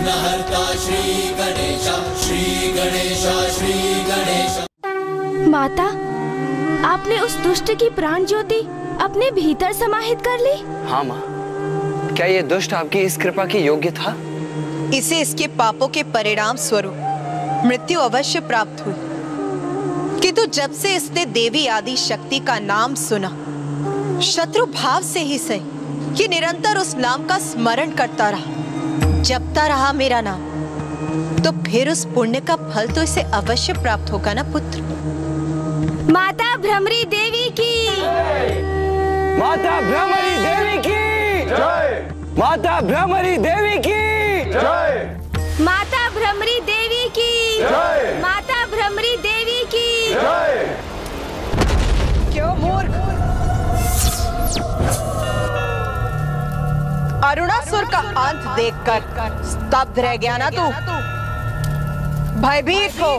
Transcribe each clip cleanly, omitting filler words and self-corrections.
विघ्नहर्ता श्री गणेश, श्री गणेश, श्री गणेश। माता, आपने उस दुष्ट की प्राण ज्योति अपने भीतर समाहित कर ली? हाँ माँ, क्या ये दुष्ट आपकी इस कृपा की योग्य था? इसे इसके पापों के परिणाम स्वरूप मृत्यु अवश्य प्राप्त हुई, किंतु जब से इसने देवी आदि शक्ति का नाम सुना, शत्रु भाव से ही सही कि निरंतर उस नाम का स्मरण करता रहा, जपता रहा मेरा नाम, तो फिर उस पुण्य का फल तो इसे अवश्य प्राप्त होगा ना पुत्र। माता भ्रमरी देवी की, माता भ्रमरी देवी की जय, माता भ्रमरी देवी की जय, माता भ्रमरी देवी की जय, माता भ्रमरी देवी की जय। क्यों मूर्ख, अरुणासुर का अंत देखकर स्तब्ध रह गया ना तू? भयभीत हो,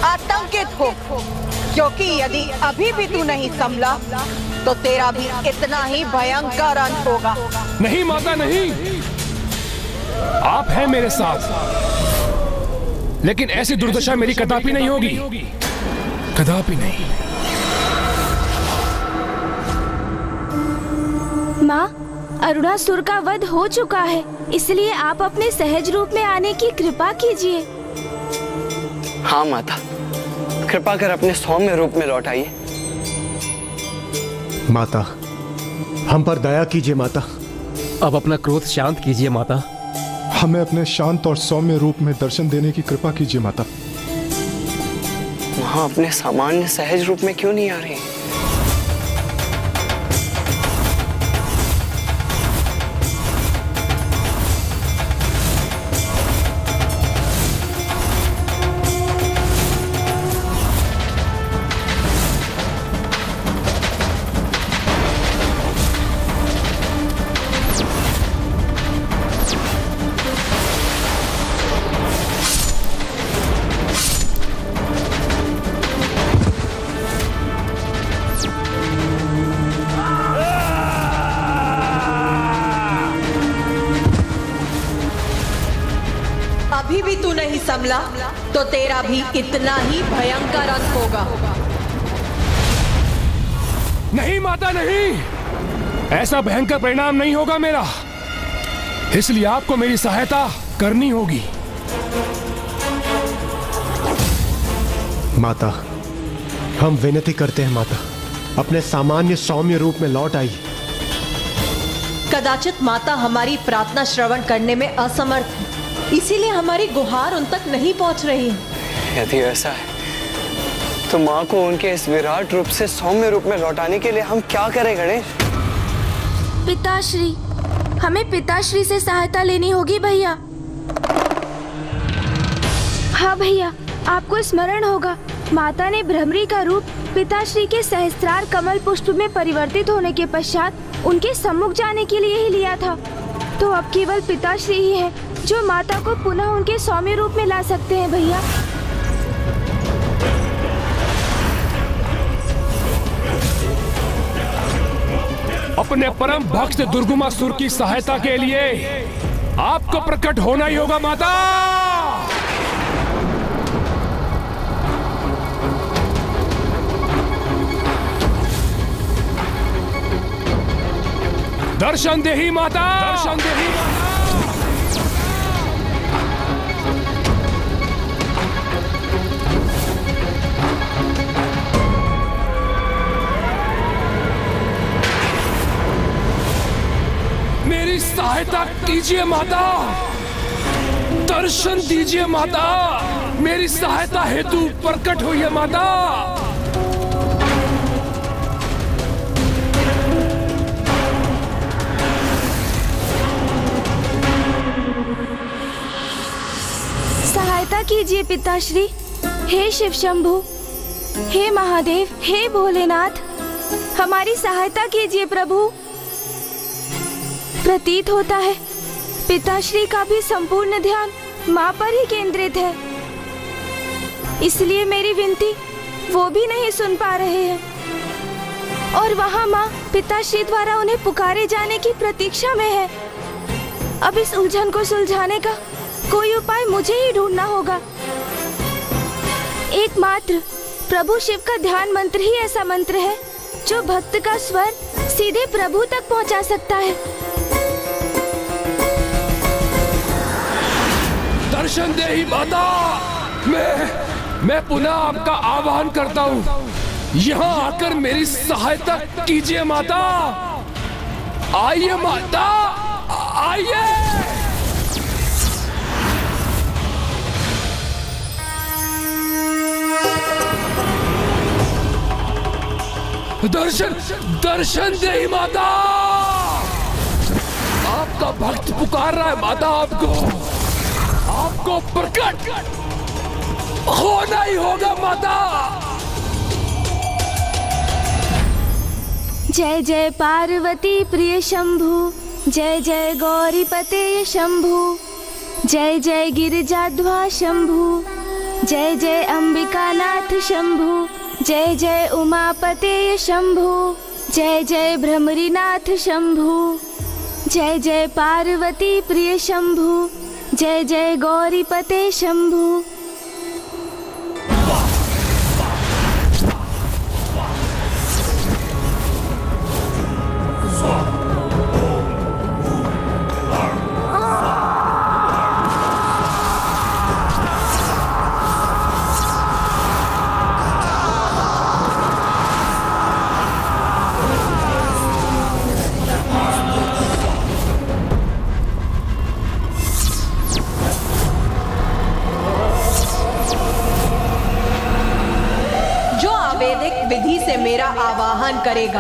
आतंकित हो, क्योंकि यदि अभी भी तू नहीं संभला तो तेरा भी इतना ही भयंकर अंत होगा। नहीं माता नहीं, आप हैं मेरे साथ, लेकिन ऐसी दुर्दशा मेरी कदापि नहीं होगी, कदापि नहीं। माँ, अरुणासुर का वध हो चुका है, इसलिए आप अपने सहज रूप में आने की कृपा कीजिए। हाँ माता, कृपा कर अपने सौम्य रूप में लौट आइए। माता, हम पर दया कीजिए माता। अब अपना क्रोध शांत कीजिए माता। हमें अपने शांत और सौम्य रूप में दर्शन देने की कृपा कीजिए माता। वहां अपने सामान्य सहज रूप में क्यों नहीं आ रही? अभी भी तू नहीं संभला तो तेरा भी इतना ही भयंकर अंत होगा। नहीं माता नहीं, ऐसा भयंकर परिणाम नहीं होगा मेरा, इसलिए आपको मेरी सहायता करनी होगी। माता, हम विनती करते हैं माता, अपने सामान्य सौम्य रूप में लौट आइए। कदाचित माता हमारी प्रार्थना श्रवण करने में असमर्थ है, इसीलिए हमारी गुहार उन तक नहीं पहुंच रही। यदि ऐसा है तो माँ को उनके इस विराट रूप से सौम्य रूप में लौटाने के लिए हम क्या करें गणेश? पिताश्री, हमें पिताश्री से सहायता लेनी होगी भैया। हाँ भैया, आपको स्मरण होगा, माता ने भ्रमरी का रूप पिताश्री के सहस्त्रार कमल पुष्प में परिवर्तित होने के पश्चात उनके सम्मुख जाने के लिए ही लिया था। तो अब केवल पिताश्री ही है जो माता को पुनः उनके सौम्य रूप में ला सकते हैं भैया। अपने परम भक्त दुर्गुमासुर की सहायता के लिए आपको प्रकट होना ही होगा माता। दर्शन दे ही माता, दर्शन दे ही माता। मेरी सहायता कीजिए माता, दर्शन दीजिए माता, मेरी सहायता हेतु प्रकट होइए माता। सहायता कीजिए पिताश्री। हे शिव शंभु, हे महादेव, हे भोलेनाथ, हमारी सहायता कीजिए प्रभु। प्रतीत होता है पिताश्री का भी संपूर्ण ध्यान माँ पर ही केंद्रित है, इसलिए मेरी विनती वो भी नहीं सुन पा रहे हैं। और वहाँ माँ पिताश्री द्वारा उन्हें पुकारे जाने की प्रतीक्षा में है। अब इस उलझन को सुलझाने का कोई उपाय मुझे ही ढूंढना होगा। एकमात्र प्रभु शिव का ध्यान मंत्र ही ऐसा मंत्र है जो भक्त का स्वर सीधे प्रभु तक पहुंचा सकता है। दर्शन दे ही माता। मैं पुनः आपका आह्वान करता हूँ, यहाँ आकर मेरी सहायता कीजिए माता। आइए माता, आइए। दर्शन दे ही माता। आपका भक्त पुकार रहा है माता, आपको प्रकट होना ही होगा माता। जय जय पार्वती प्रिय शंभु, जय जय गौरीपते शंभु, जय जय गिरिजाध्वा शंभु, जय जय अंबिकानाथ शंभु, जय जय उमापते शंभु, जय जय भ्रमरीनाथ शंभु, जय जय पार्वती प्रिय शंभु, जय जय गौरीपते शंभु। मेरा आवाहन करेगा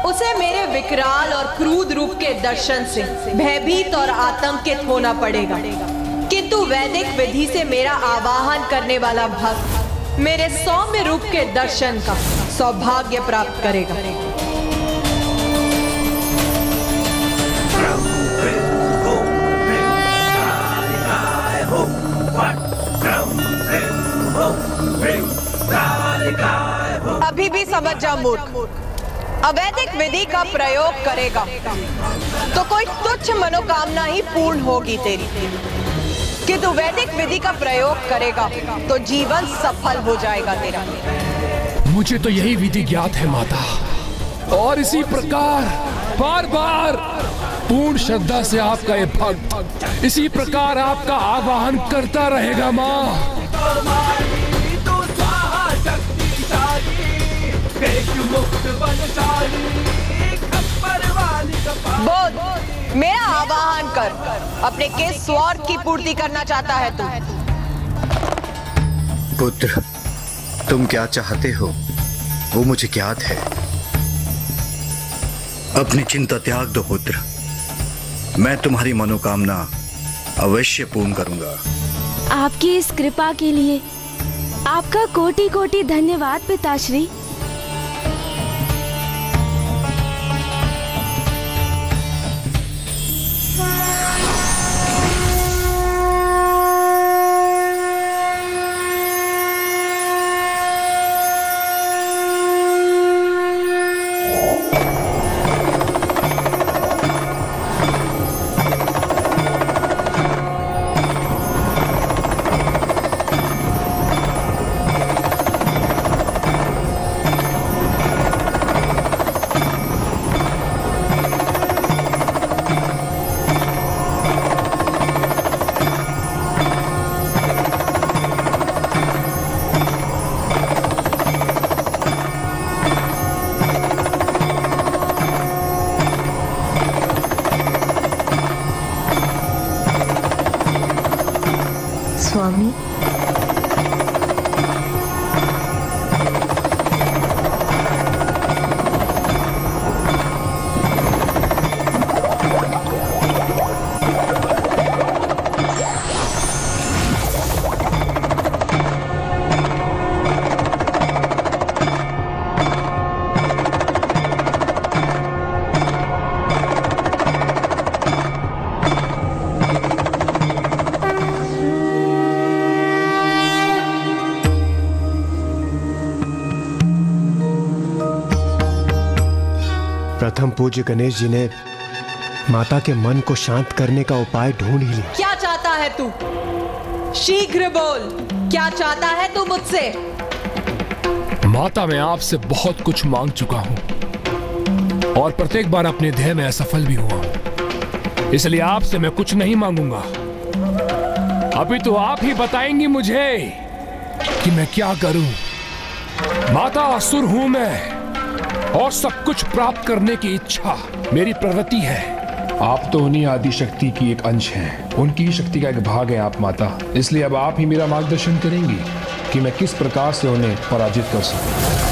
उसे मेरे विकराल और क्रूर रूप के दर्शन से भयभीत और आतंकित होना पड़ेगा, किंतु वैदिक विधि से मेरा आवाहन करने वाला भक्त मेरे सौम्य रूप के दर्शन का सौभाग्य प्राप्त करेगा। अभी भी समझ जा मूर्ख, अवैधिक विधि का प्रयोग करेगा तो कोई तुच्छ मनोकामना ही पूर्ण होगी तेरी, किंतु वैदिक विधि का प्रयोग करेगा तो जीवन सफल हो जाएगा तेरा। मुझे तो यही विधि ज्ञात है माता, और इसी प्रकार बार बार पूर्ण श्रद्धा से आपका ये भक्त इसी प्रकार आपका आवाहन करता रहेगा माँ। बोल, मेरा आवाहन कर, अपने किस स्वार्थ की पूर्ति करना चाहता है तू? पुत्र, तुम क्या चाहते हो वो मुझे ज्ञात है। अपनी चिंता त्याग दो पुत्र, मैं तुम्हारी मनोकामना अवश्य पूर्ण करूंगा। आपकी इस कृपा के लिए आपका कोटि कोटि धन्यवाद पिताश्री। स्वामी, प्रथम पूज्य गणेश जी ने माता के मन को शांत करने का उपाय ढूंढ ही लिया। क्या चाहते चाहता है तू? शीघ्र बोल, क्या चाहता है तू मुझसे? माता, मैं आपसे बहुत कुछ मांग चुका हूं और प्रत्येक बार अपने ध्येय में असफल भी हुआ हूं, इसलिए आपसे मैं कुछ नहीं मांगूंगा। अभी तो आप ही बताएंगी मुझे कि मैं क्या करूं। माता, असुर हूं मैं और सब कुछ प्राप्त करने की इच्छा मेरी प्रवृत्ति है। आप तो उन्हीं आदि शक्ति की एक अंश हैं, उनकी ही शक्ति का एक भाग है आप माता, इसलिए अब आप ही मेरा मार्गदर्शन करेंगी कि मैं किस प्रकार से उन्हें पराजित कर सकूं।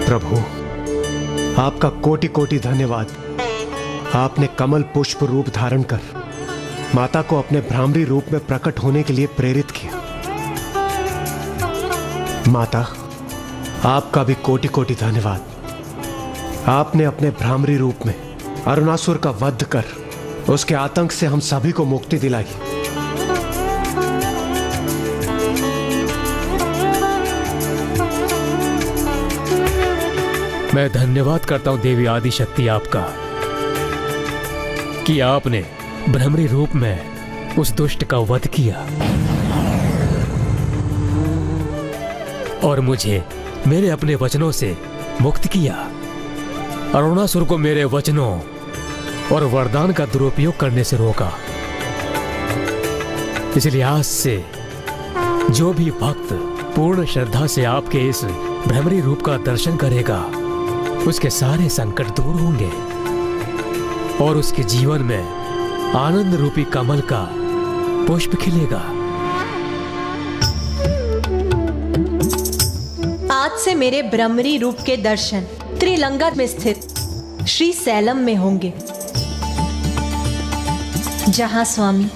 प्रभु, आपका कोटि कोटि धन्यवाद। आपने कमल पुष्प रूप धारण कर माता को अपने भ्रामरी रूप में प्रकट होने के लिए प्रेरित किया। माता, आपका भी कोटि कोटि धन्यवाद। आपने अपने भ्रामरी रूप में अरुणासुर का वध कर उसके आतंक से हम सभी को मुक्ति दिलाई। मैं धन्यवाद करता हूं देवी आदिशक्ति आपका कि आपने भ्रमरी रूप में उस दुष्ट का वध किया और मुझे मेरे अपने वचनों से मुक्त किया। अरुणासुर को मेरे वचनों और वरदान का दुरुपयोग करने से रोका। इसलिए आज से जो भी भक्त पूर्ण श्रद्धा से आपके इस भ्रमरी रूप का दर्शन करेगा उसके सारे संकट दूर होंगे और उसके जीवन में आनंद रूपी कमल का पुष्प खिलेगा। आज से मेरे भ्रमरी रूप के दर्शन त्रिलंगा में स्थित श्री सैलम में होंगे, जहां स्वामी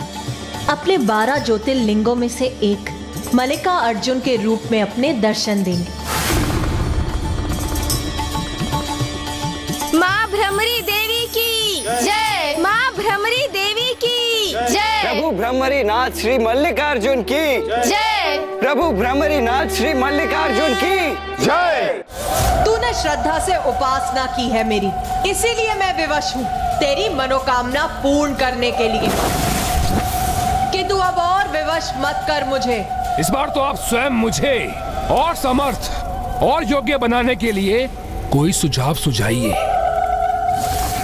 अपने 12 ज्योतिर्लिंगों में से एक मल्लिका अर्जुन के रूप में अपने दर्शन देंगे। माँ भ्रमरी देवी की जय। माँ भ्रमरी देवी की जय। प्रभु भ्रमरी नाथ श्री मल्लिकार्जुन की जय। प्रभु भ्रमरी नाथ श्री मल्लिकार्जुन की जय। तूने श्रद्धा से उपासना की है मेरी, इसीलिए मैं विवश हूँ तेरी मनोकामना पूर्ण करने के लिए। कि तू अब और विवश मत कर मुझे। इस बार तो आप स्वयं मुझे और समर्थ और योग्य बनाने के लिए कोई सुझाव सुझाइए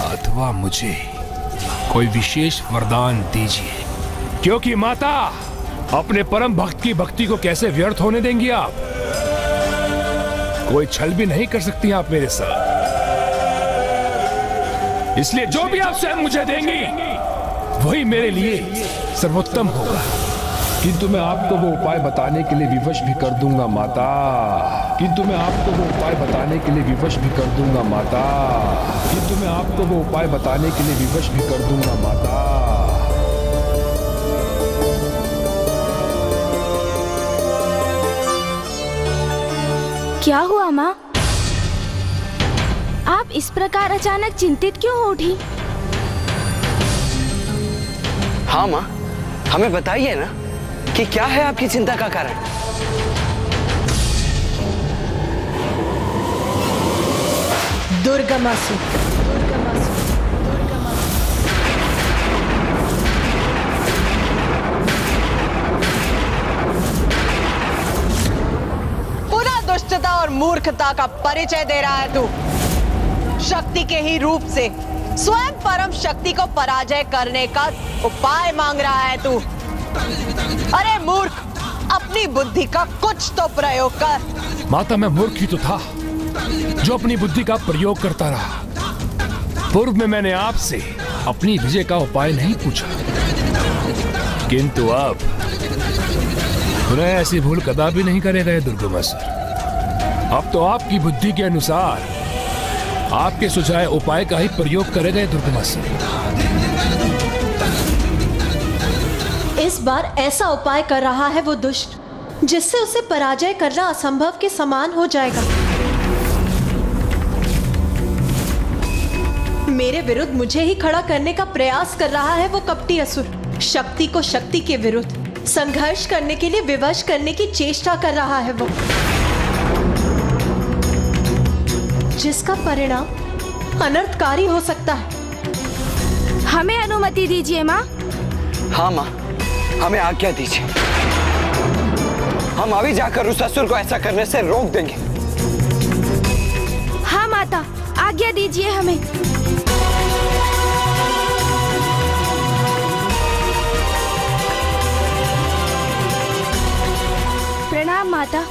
अथवा मुझे कोई विशेष वरदान दीजिए, क्योंकि माता अपने परम भक्त की भक्ति को कैसे व्यर्थ होने देंगी आप? कोई छल भी नहीं कर सकती आप मेरे साथ। इसलिए जो भी आप स्वयं मुझे देंगी वही मेरे लिए सर्वोत्तम होगा। किंतु मैं आपको वो उपाय बताने के लिए विवश भी कर दूंगा माता। किंतु मैं आपको वो उपाय बताने के लिए विवश भी कर दूंगा माता। किंतु मैं आपको वो उपाय बताने के लिए विवश भी कर दूंगा माता। क्या हुआ माँ? आप इस प्रकार अचानक चिंतित क्यों हो उठी? हाँ माँ, हमें बताइए ना कि क्या है आपकी चिंता का कारण? दुर्गमासुर। पुनः दुष्टता और मूर्खता का परिचय दे रहा है तू। शक्ति के ही रूप से स्वयं परम शक्ति को पराजय करने का उपाय मांग रहा है तू। अरे मूर्ख, अपनी बुद्धि का कुछ तो प्रयोग कर। माता, मैं मूर्ख ही तो था जो अपनी बुद्धि का प्रयोग करता रहा। पूर्व में मैंने आपसे अपनी विजय का उपाय नहीं पूछा, किंतु अब पुनः ऐसी भूल कदापि नहीं करेगा दुर्गमासुर। अब तो आपकी बुद्धि के अनुसार आपके सुझाए उपाय का ही प्रयोग करेगा दुर्गमासुर। बार ऐसा उपाय कर रहा है वो दुष्ट जिससे उसे पराजय करना असंभव के समान हो जाएगा। मेरे विरुद्ध मुझे ही खड़ा करने का प्रयास कर रहा है वो कपटी असुर। शक्ति को शक्ति के विरुद्ध संघर्ष करने के लिए विवश करने की चेष्टा कर रहा है वो, जिसका परिणाम अनर्थकारी हो सकता है। हमें अनुमति दीजिए माँ। हाँ माँ, हमें आज्ञा दीजिए। हम अभी जाकर उस असुर को ऐसा करने से रोक देंगे। हाँ माता, आज्ञा दीजिए हमें। प्रणाम माता।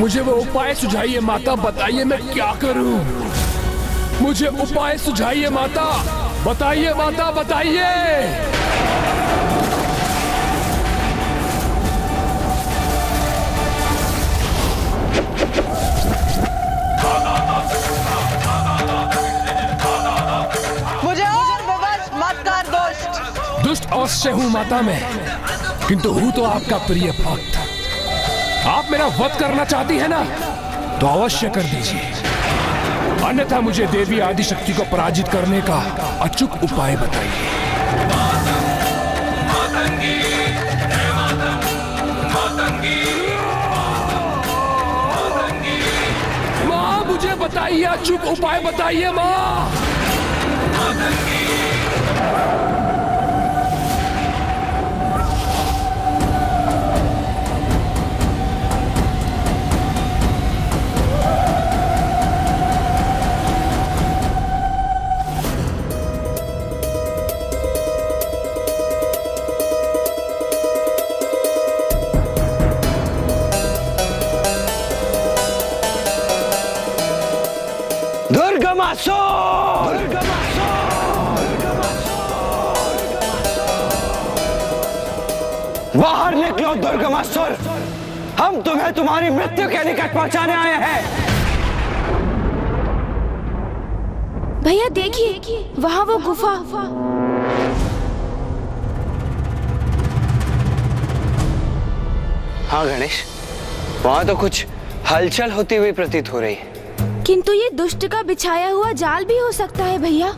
मुझे वो उपाय सुझाइए माता, बताइए मैं क्या करूं। मुझे उपाय सुझाइए माता, बताइए माता, बताइए। मुझे और विवश मत कर दुष्ट। दुष्ट अवश्य हूँ माता मैं, किंतु हूँ तो आपका प्रिय भक्त। आप मेरा वध करना चाहती है ना, तो अवश्य कर दीजिए, अन्यथा मुझे देवी आदिशक्ति को पराजित करने का अचूक उपाय बताइए। माँ मुझे बताइए, अचूक उपाय बताइए माँ। बाहर निकलो दुर्गमासुर, हम तुम्हें तुम्हारी मृत्यु के निकट पहुंचाने आए हैं। भैया देखिए, वहाँ वो गुफा। हाँ गणेश, वहाँ तो कुछ हलचल होती हुई प्रतीत हो रही है। किंतु ये दुष्ट का बिछाया हुआ जाल भी हो सकता है भैया।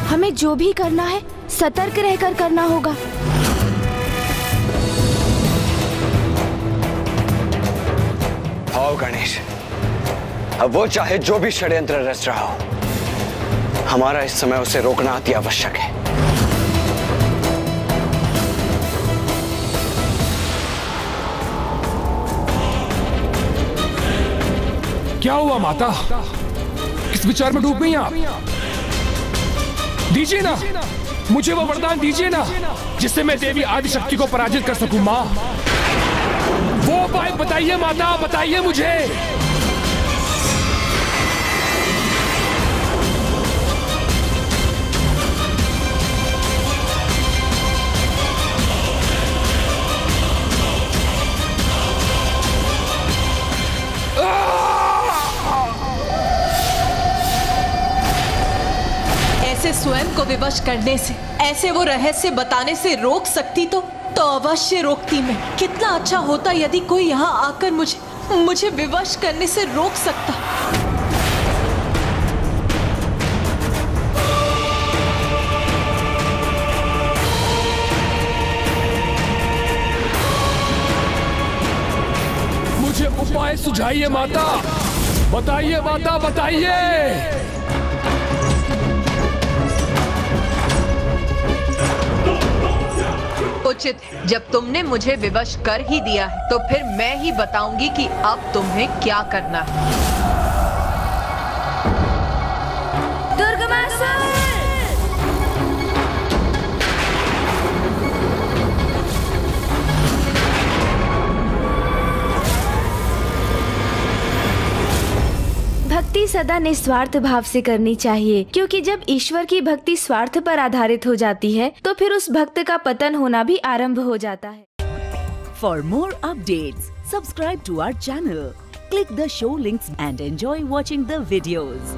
हमें जो भी करना है सतर्क रहकर करना होगा। आओ गणेश, अब वो चाहे जो भी षड्यंत्र रच रहा हो, हमारा इस समय उसे रोकना अति आवश्यक है। क्या हुआ माता, किस विचार में डूब गई आप? दीजिए ना, मुझे वो वरदान दीजिए ना, जिससे मैं देवी आदिशक्ति को पराजित कर सकूं। माँ वो उपाय बताइए माता, बताइए मुझे। ऐसे स्वयं को विवश करने से, ऐसे वो रहस्य बताने से रोक सकती तो अवश्य रोकती मैं। कितना अच्छा होता यदि कोई यहाँ आकर मुझे विवश करने से रोक सकता। मुझे उपाय सुझाइए माता, बताइए माता, बताइए। उचित, जब तुमने मुझे विवश कर ही दिया है तो फिर मैं ही बताऊंगी कि अब तुम्हें क्या करना है। भक्ति सदा निस्वार्थ भाव से करनी चाहिए, क्योंकि जब ईश्वर की भक्ति स्वार्थ पर आधारित हो जाती है तो फिर उस भक्त का पतन होना भी आरंभ हो जाता है। For more updates, subscribe to our channel, click the show links and enjoy watching the videos.